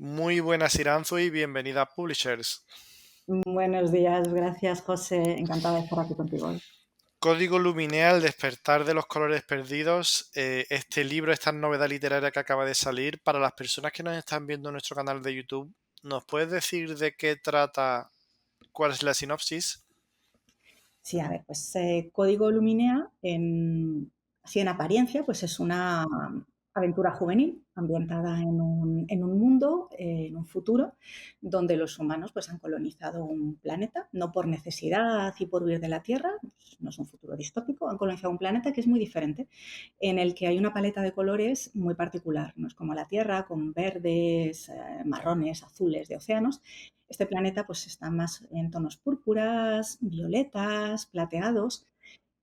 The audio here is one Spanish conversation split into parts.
Muy buenas, Iranzu, y bienvenida a Publishers. Buenos días, gracias José, encantada de estar aquí contigo hoy. Código Luminea, El despertar de los colores perdidos. Este libro, esta novedad literaria que acaba de salir, para las personas que nos están viendo en nuestro canal de YouTube, ¿nos puedes decir de qué trata, cuál es la sinopsis? Sí, a ver, pues Código Luminea, así en apariencia, pues es una aventura juvenil ambientada en un mundo, en un futuro, donde los humanos pues, han colonizado un planeta, no por necesidad y por huir de la Tierra, pues, no es un futuro distópico, han colonizado un planeta que es muy diferente, en el que hay una paleta de colores muy particular, no es como la Tierra, con verdes, marrones, azules de océanos. Este planeta pues está más en tonos púrpuras, violetas, plateados,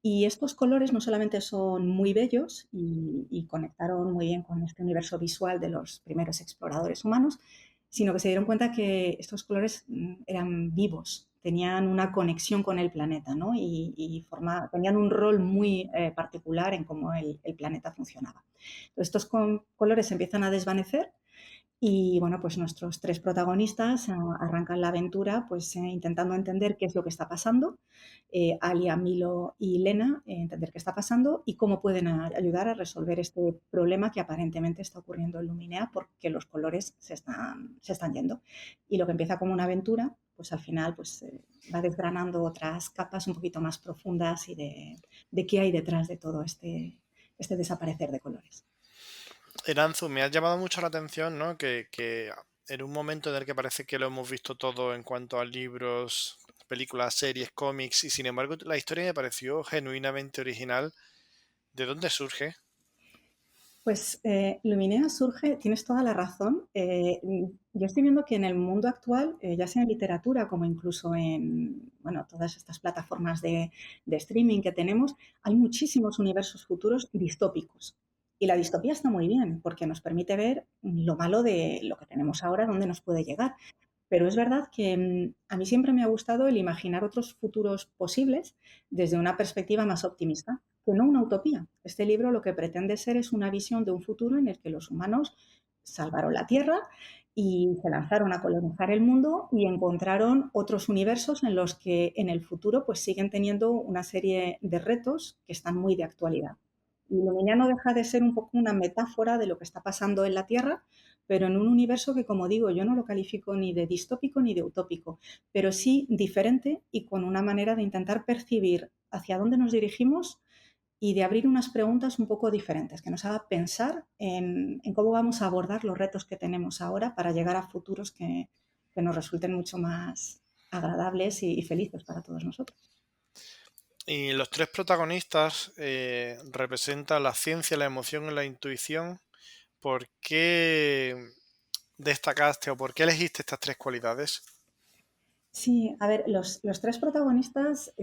y estos colores no solamente son muy bellos y conectaron muy bien con este universo visual de los primeros exploradores humanos, sino que se dieron cuenta que estos colores eran vivos, tenían una conexión con el planeta, ¿no? Tenían un rol muy particular en cómo el planeta funcionaba. Entonces, estos colores se empiezan a desvanecer y bueno, pues nuestros tres protagonistas arrancan la aventura pues intentando entender qué es lo que está pasando, Alia, Milo y Lena, entender qué está pasando y cómo pueden ayudar a resolver este problema que aparentemente está ocurriendo en Luminea porque los colores se están yendo. Y lo que empieza como una aventura, pues al final pues, va desgranando otras capas un poquito más profundas y de qué hay detrás de todo este desaparecer de colores. Iranzu, me ha llamado mucho la atención, ¿no? Que en un momento en el que parece que lo hemos visto todo en cuanto a libros, películas, series, cómics, y sin embargo la historia me pareció genuinamente original. ¿De dónde surge? Pues Luminea surge, tienes toda la razón. Yo estoy viendo que en el mundo actual, ya sea en literatura como incluso en bueno, todas estas plataformas de streaming que tenemos, hay muchísimos universos futuros distópicos. Y la distopía está muy bien porque nos permite ver lo malo de lo que tenemos ahora, dónde nos puede llegar. Pero es verdad que a mí siempre me ha gustado el imaginar otros futuros posibles desde una perspectiva más optimista, que no una utopía. Este libro lo que pretende ser es una visión de un futuro en el que los humanos salvaron la Tierra y se lanzaron a colonizar el mundo y encontraron otros universos en los que en el futuro pues siguen teniendo una serie de retos que están muy de actualidad. Y Luminia no deja de ser un poco una metáfora de lo que está pasando en la Tierra, pero en un universo que, como digo, yo no lo califico ni de distópico ni de utópico, pero sí diferente y con una manera de intentar percibir hacia dónde nos dirigimos y de abrir unas preguntas un poco diferentes, que nos haga pensar en cómo vamos a abordar los retos que tenemos ahora para llegar a futuros que nos resulten mucho más agradables y felices para todos nosotros. Y los tres protagonistas representan la ciencia, la emoción y la intuición. ¿Por qué destacaste o por qué elegiste estas tres cualidades? Sí, a ver, los tres protagonistas,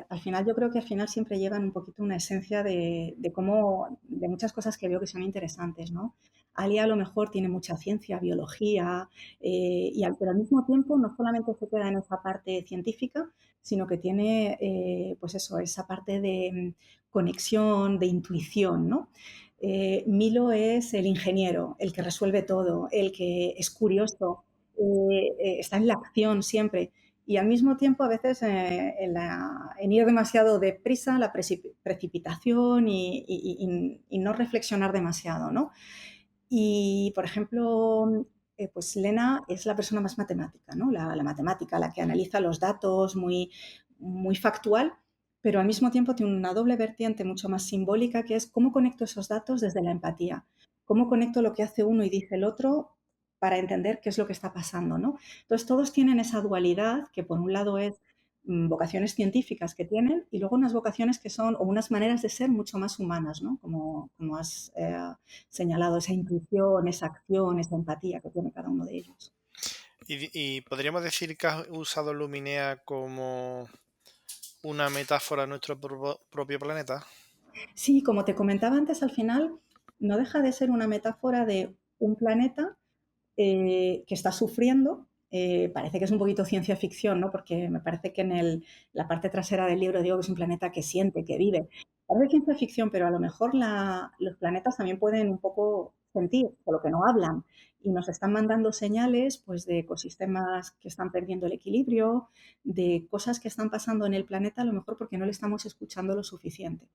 al final yo creo que al final siempre llevan un poquito una esencia de cómo, de muchas cosas que veo que son interesantes, ¿no? Alia a lo mejor tiene mucha ciencia, biología, pero al mismo tiempo no solamente se queda en esa parte científica, sino que tiene, pues eso, esa parte de conexión, de intuición, ¿no? Milo es el ingeniero, el que resuelve todo, el que es curioso, está en la acción siempre y al mismo tiempo a veces en ir demasiado deprisa, la precipitación y no reflexionar demasiado, ¿no? Y, por ejemplo, pues Lena es la persona más matemática, ¿no? La matemática, la que analiza los datos muy, muy factual, pero al mismo tiempo tiene una doble vertiente mucho más simbólica, que es cómo conecto esos datos desde la empatía, cómo conecto lo que hace uno y dice el otro para entender qué es lo que está pasando, ¿no? Entonces, todos tienen esa dualidad que por un lado es vocaciones científicas que tienen y luego unas vocaciones que son, o unas maneras de ser mucho más humanas, ¿no? Como has señalado, esa intuición, esa acción, esa empatía que tiene cada uno de ellos. Y podríamos decir que has usado Luminea como una metáfora a nuestro propio planeta. Sí, como te comentaba antes, al final no deja de ser una metáfora de un planeta que está sufriendo. Parece que es un poquito ciencia ficción, ¿no? Porque me parece que la parte trasera del libro digo que es un planeta que siente, que vive. Parece ciencia ficción, pero a lo mejor los planetas también pueden un poco sentir, solo que no hablan. Y nos están mandando señales pues, de ecosistemas que están perdiendo el equilibrio, de cosas que están pasando en el planeta, a lo mejor porque no le estamos escuchando lo suficiente.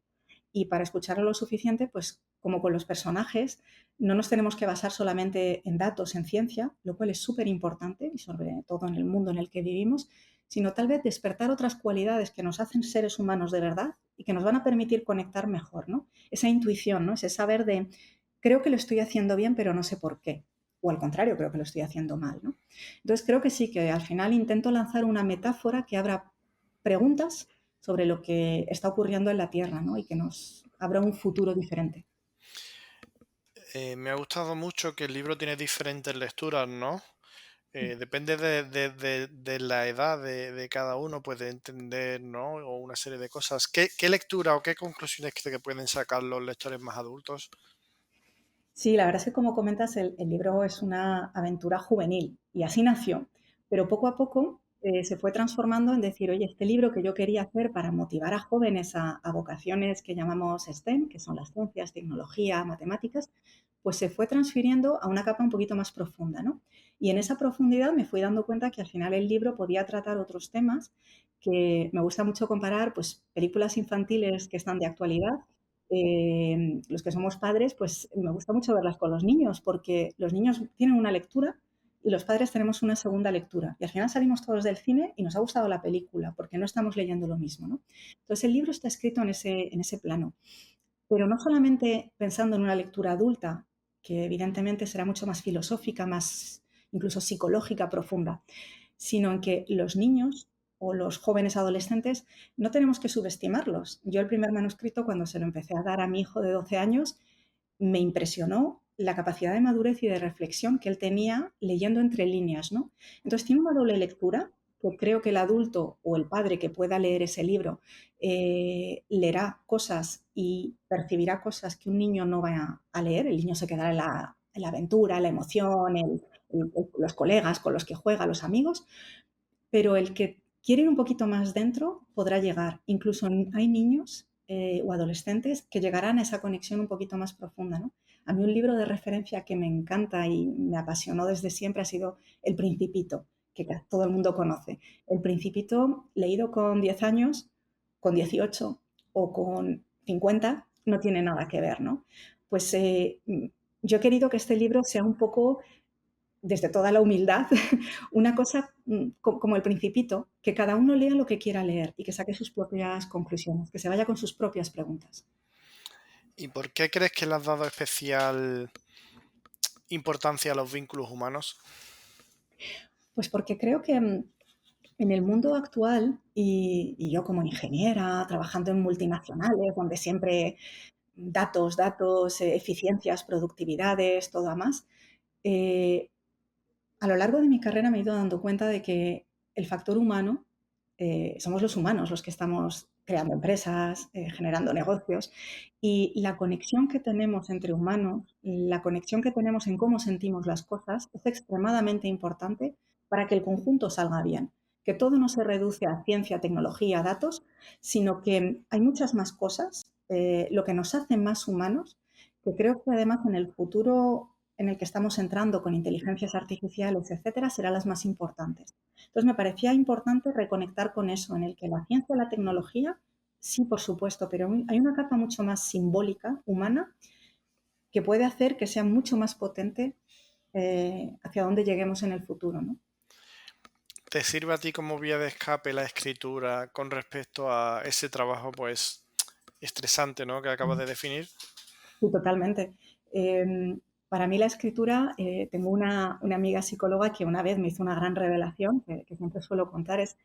Y para escucharlo lo suficiente, pues como con los personajes, no nos tenemos que basar solamente en datos, en ciencia, lo cual es súper importante, y sobre todo en el mundo en el que vivimos, sino tal vez despertar otras cualidades que nos hacen seres humanos de verdad y que nos van a permitir conectar mejor, ¿no? Esa intuición, ¿no? Ese saber de, creo que lo estoy haciendo bien, pero no sé por qué. O al contrario, creo que lo estoy haciendo mal, ¿no? Entonces creo que sí, que al final intento lanzar una metáfora que abra preguntas sobre lo que está ocurriendo en la Tierra, ¿no? Y que nos abra un futuro diferente. Me ha gustado mucho que el libro tiene diferentes lecturas, ¿no? Depende de la edad de cada uno, puede entender, ¿no? O una serie de cosas. ¿Qué lectura o qué conclusiones cree que pueden sacar los lectores más adultos? Sí, la verdad es que como comentas, el libro es una aventura juvenil y así nació, pero poco a poco se fue transformando en decir, oye, este libro que yo quería hacer para motivar a jóvenes a vocaciones que llamamos STEM, que son las ciencias, tecnología, matemáticas, pues se fue transfiriendo a una capa un poquito más profunda, ¿no? Y en esa profundidad me fui dando cuenta que al final el libro podía tratar otros temas que me gusta mucho comparar, pues películas infantiles que están de actualidad. Los que somos padres, pues me gusta mucho verlas con los niños, porque los niños tienen una lectura y los padres tenemos una segunda lectura. Y al final salimos todos del cine y nos ha gustado la película, porque no estamos leyendo lo mismo, ¿no? Entonces el libro está escrito en ese plano, pero no solamente pensando en una lectura adulta, que evidentemente será mucho más filosófica, más incluso psicológica, profunda, sino en que los niños o los jóvenes adolescentes no tenemos que subestimarlos. Yo el primer manuscrito, cuando se lo empecé a dar a mi hijo de 12 años, me impresionó la capacidad de madurez y de reflexión que él tenía leyendo entre líneas, ¿no? Entonces tiene una doble lectura que creo que el adulto o el padre que pueda leer ese libro leerá cosas y percibirá cosas que un niño no va a leer. El niño se quedará en la aventura, en la emoción, los colegas con los que juega, los amigos, pero el que quiere ir un poquito más dentro podrá llegar. Incluso hay niños o adolescentes que llegarán a esa conexión un poquito más profunda, ¿no? A mí un libro de referencia que me encanta y me apasionó desde siempre ha sido El Principito, que todo el mundo conoce. El Principito, leído con 10 años, con 18 o con 50, no tiene nada que ver, ¿no? Pues yo he querido que este libro sea un poco desde toda la humildad, una cosa como el principito, que cada uno lea lo que quiera leer y que saque sus propias conclusiones, que se vaya con sus propias preguntas. ¿Y por qué crees que le has dado especial importancia a los vínculos humanos? Pues porque creo que en el mundo actual, y yo como ingeniera, trabajando en multinacionales, donde siempre datos, datos, eficiencias, productividades, todo a más, eh, a lo largo de mi carrera me he ido dando cuenta de que el factor humano, somos los humanos los que estamos creando empresas, generando negocios, y la conexión que tenemos entre humanos, la conexión que tenemos en cómo sentimos las cosas, es extremadamente importante para que el conjunto salga bien. Que todo no se reduce a ciencia, tecnología, datos, sino que hay muchas más cosas, lo que nos hace más humanos, que creo que además en el futuro en el que estamos entrando con inteligencias artificiales, etcétera, serán las más importantes. Entonces, me parecía importante reconectar con eso, en el que la ciencia y la tecnología, sí, por supuesto, pero hay una capa mucho más simbólica, humana, que puede hacer que sea mucho más potente hacia dónde lleguemos en el futuro, ¿no? ¿Te sirve a ti como vía de escape la escritura con respecto a ese trabajo, pues, estresante, ¿no? Que acabas de definir. Sí, totalmente. Para mí la escritura, tengo una amiga psicóloga que una vez me hizo una gran revelación, que siempre suelo contar, es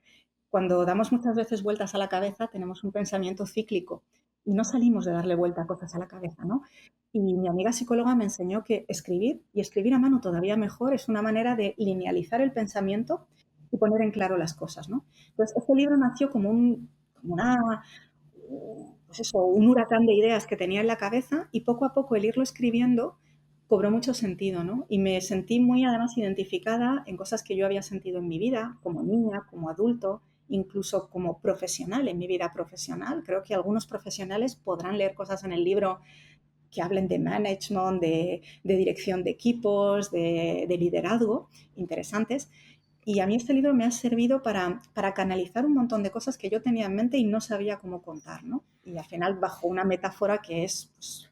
cuando damos muchas veces vueltas a la cabeza, tenemos un pensamiento cíclico y no salimos de darle vuelta a cosas a la cabeza, ¿no? Y mi amiga psicóloga me enseñó que escribir, y escribir a mano todavía mejor, es una manera de linealizar el pensamiento y poner en claro las cosas, ¿no? Entonces, este libro nació como como una, pues eso, un huracán de ideas que tenía en la cabeza y poco a poco el irlo escribiendo cobró mucho sentido, ¿no? Y me sentí muy además identificada en cosas que yo había sentido en mi vida, como niña, como adulto, incluso como profesional, en mi vida profesional. Creo que algunos profesionales podrán leer cosas en el libro que hablen de management, de dirección de equipos, de liderazgo, interesantes. Y a mí este libro me ha servido para canalizar un montón de cosas que yo tenía en mente y no sabía cómo contar, ¿no? Y al final bajo una metáfora que es pues,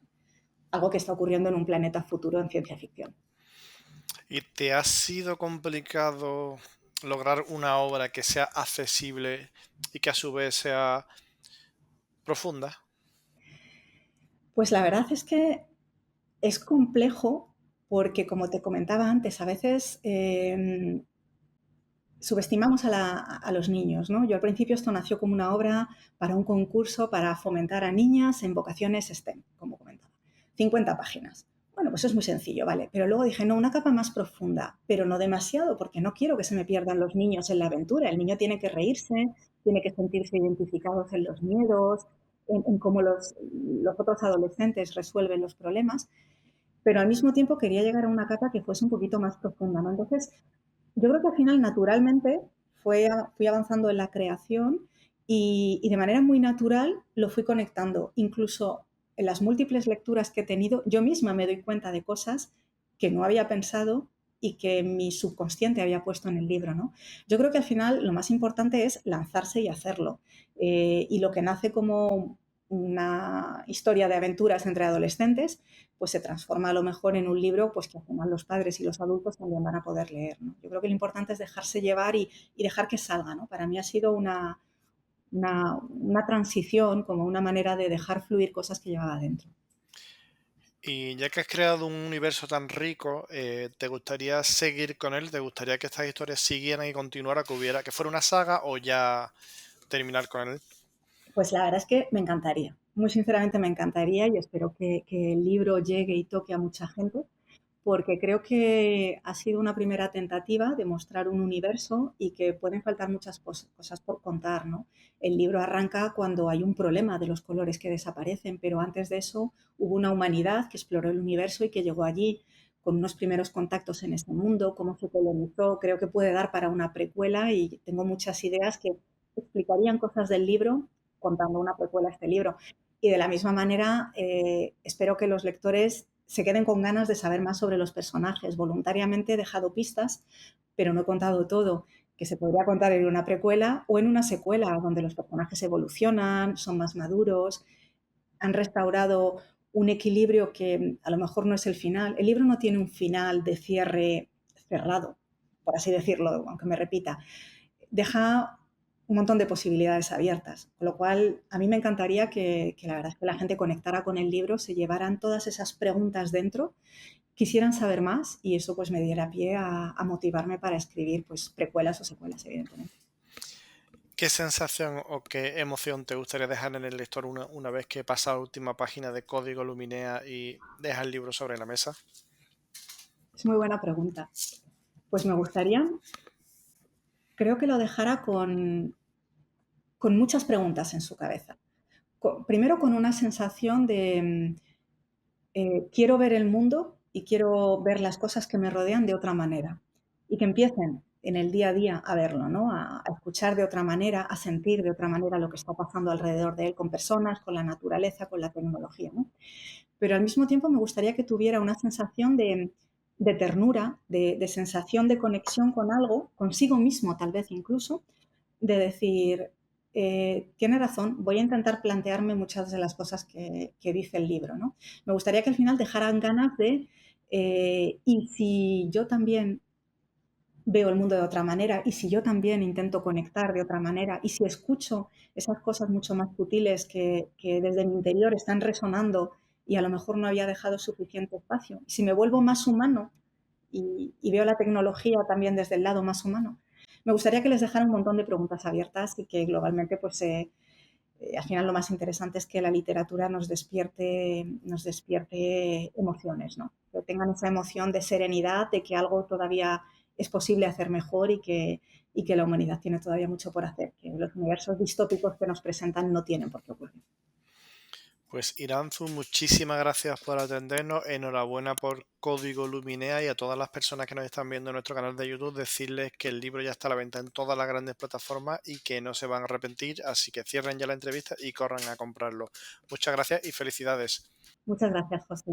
algo que está ocurriendo en un planeta futuro en ciencia ficción. ¿Y te ha sido complicado lograr una obra que sea accesible y que a su vez sea profunda? Pues la verdad es que es complejo porque, como te comentaba antes, a veces subestimamos a los niños, ¿no? Yo al principio esto nació como una obra para un concurso para fomentar a niñas en vocaciones STEM, como comentaba. 50 páginas. Bueno, pues es muy sencillo, ¿vale? Pero luego dije, no, una capa más profunda, pero no demasiado, porque no quiero que se me pierdan los niños en la aventura. El niño tiene que reírse, tiene que sentirse identificados en los miedos, en cómo los otros adolescentes resuelven los problemas, pero al mismo tiempo quería llegar a una capa que fuese un poquito más profunda, ¿no? Entonces, yo creo que al final, naturalmente, fui avanzando en la creación y de manera muy natural lo fui conectando. Incluso en las múltiples lecturas que he tenido, yo misma me doy cuenta de cosas que no había pensado y que mi subconsciente había puesto en el libro, ¿no? Yo creo que al final lo más importante es lanzarse y hacerlo. Y lo que nace como una historia de aventuras entre adolescentes, pues se transforma a lo mejor en un libro pues que al final los padres y los adultos también van a poder leer, ¿no? Yo creo que lo importante es dejarse llevar y dejar que salga, ¿no? Para mí ha sido una transición, como una manera de dejar fluir cosas que llevaba dentro. Y ya que has creado un universo tan rico, ¿te gustaría seguir con él? ¿Te gustaría que estas historias siguieran y continuara, que fuera una saga o ya terminar con él? Pues la verdad es que me encantaría, muy sinceramente me encantaría y espero que el libro llegue y toque a mucha gente, porque creo que ha sido una primera tentativa de mostrar un universo y que pueden faltar muchas cosas por contar, ¿no? El libro arranca cuando hay un problema de los colores que desaparecen, pero antes de eso hubo una humanidad que exploró el universo y que llegó allí con unos primeros contactos en este mundo, cómo se colonizó. Creo que puede dar para una precuela y tengo muchas ideas que explicarían cosas del libro contando una precuela a este libro. Y de la misma manera, espero que los lectores se queden con ganas de saber más sobre los personajes. Voluntariamente he dejado pistas, pero no he contado todo, que se podría contar en una precuela o en una secuela, donde los personajes evolucionan, son más maduros, han restaurado un equilibrio que a lo mejor no es el final. El libro no tiene un final de cierre cerrado, por así decirlo, aunque me repita. Deja un montón de posibilidades abiertas, con lo cual a mí me encantaría que la verdad es que la gente conectara con el libro, se llevaran todas esas preguntas dentro, quisieran saber más y eso pues me diera pie a motivarme para escribir pues precuelas o secuelas, evidentemente. ¿Qué sensación o qué emoción te gustaría dejar en el lector una vez que pasa la última página de Código Luminea y deja el libro sobre la mesa? Es muy buena pregunta. Pues me gustaría, creo que lo dejara con muchas preguntas en su cabeza. Primero con una sensación de quiero ver el mundo y quiero ver las cosas que me rodean de otra manera. Y que empiecen en el día a día a verlo, ¿no? A escuchar de otra manera, a sentir de otra manera lo que está pasando alrededor de él con personas, con la naturaleza, con la tecnología, ¿no? Pero al mismo tiempo me gustaría que tuviera una sensación de ternura, de sensación de conexión con algo, consigo mismo tal vez incluso, de decir, tiene razón, voy a intentar plantearme muchas de las cosas que dice el libro, ¿no? Me gustaría que al final dejaran ganas de, y si yo también veo el mundo de otra manera, y si yo también intento conectar de otra manera, y si escucho esas cosas mucho más sutiles que desde mi interior están resonando y a lo mejor no había dejado suficiente espacio, y si me vuelvo más humano y veo la tecnología también desde el lado más humano, me gustaría que les dejara un montón de preguntas abiertas y que globalmente, pues, al final lo más interesante es que la literatura nos despierte emociones, ¿no? Que tengan esa emoción de serenidad, de que algo todavía es posible hacer mejor y que la humanidad tiene todavía mucho por hacer, que los universos distópicos que nos presentan no tienen por qué ocurrir. Pues Iranzu, muchísimas gracias por atendernos. Enhorabuena por Código Luminea y a todas las personas que nos están viendo en nuestro canal de YouTube, decirles que el libro ya está a la venta en todas las grandes plataformas y que no se van a arrepentir, así que cierren ya la entrevista y corran a comprarlo. Muchas gracias y felicidades. Muchas gracias, José.